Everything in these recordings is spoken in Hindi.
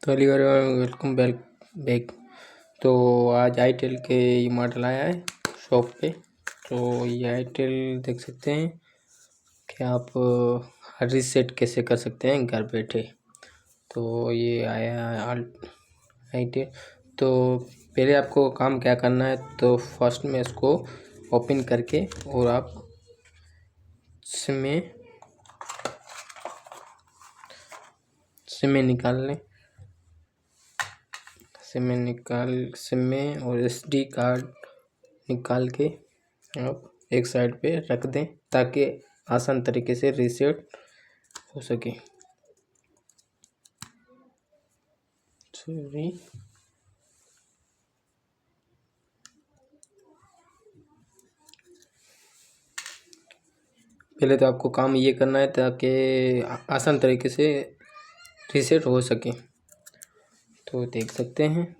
तो वेलकम बैक। तो आज iTel के ये मॉडल आया है शॉप पे। तो ये iTel देख सकते हैं कि आप रीसेट कैसे कर सकते हैं घर बैठे। तो ये आया है iTel। तो पहले आपको काम क्या करना है, तो फर्स्ट में इसको ओपन करके और आप इसमें निकाल लें। सिम में और SD कार्ड निकाल के आप एक साइड पे रख दें ताकि आसान तरीके से रीसेट हो सके। सॉरी, पहले तो आपको काम ये करना है ताकि आसान तरीके से रीसेट हो सके। तो देख सकते हैं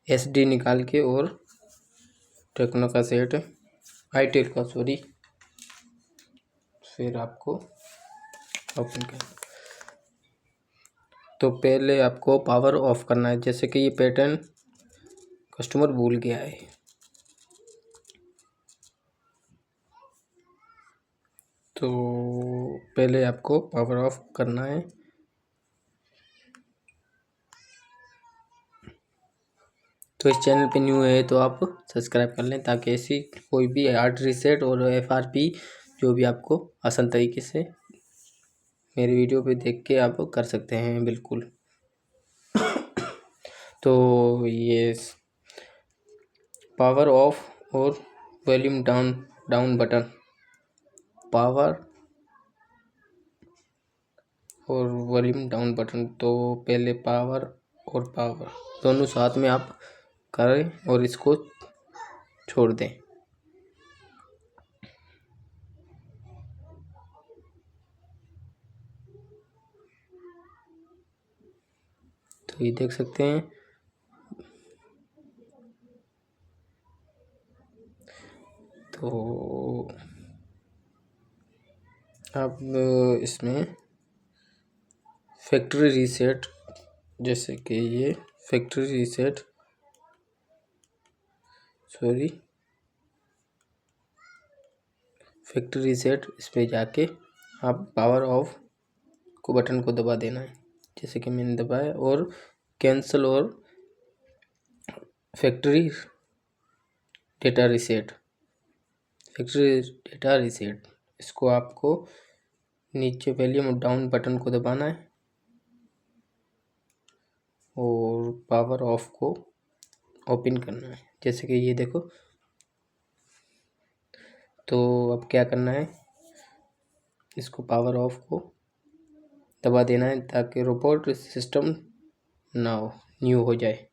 SD निकाल के और टेक्नो का सेट iTel का फिर आपको ओपन कर। तो पहले आपको पावर ऑफ करना है, जैसे कि ये पैटर्न कस्टमर भूल गया है। तो पहले आपको पावर ऑफ करना है। तो इस चैनल पे न्यू है तो आप सब्सक्राइब कर लें ताकि ऐसी कोई भी हार्ड रीसेट और FRP जो भी आपको आसान तरीके से मेरी वीडियो पे देख के आप कर सकते हैं बिल्कुल। तो ये पावर ऑफ और वॉल्यूम डाउन बटन, पावर और वॉल्यूम डाउन बटन। तो पहले पावर और पावर दोनों साथ में आप करें और इसको छोड़ दें। तो ये देख सकते हैं। तो अब इसमें फैक्ट्री रीसेट, जैसे कि ये फैक्ट्री रीसेट इस पे जाके आप पावर ऑफ को बटन को दबा देना है, जैसे कि मैंने दबाया। और कैंसिल और फैक्ट्री डेटा रीसेट इसको आपको नीचे वॉल्यूम डाउन बटन को दबाना है और पावर ऑफ को ओपन करना है, जैसे कि ये देखो। तो अब क्या करना है, इसको पावर ऑफ को दबा देना है ताकि रोबोट सिस्टम ना हो न्यू हो जाए।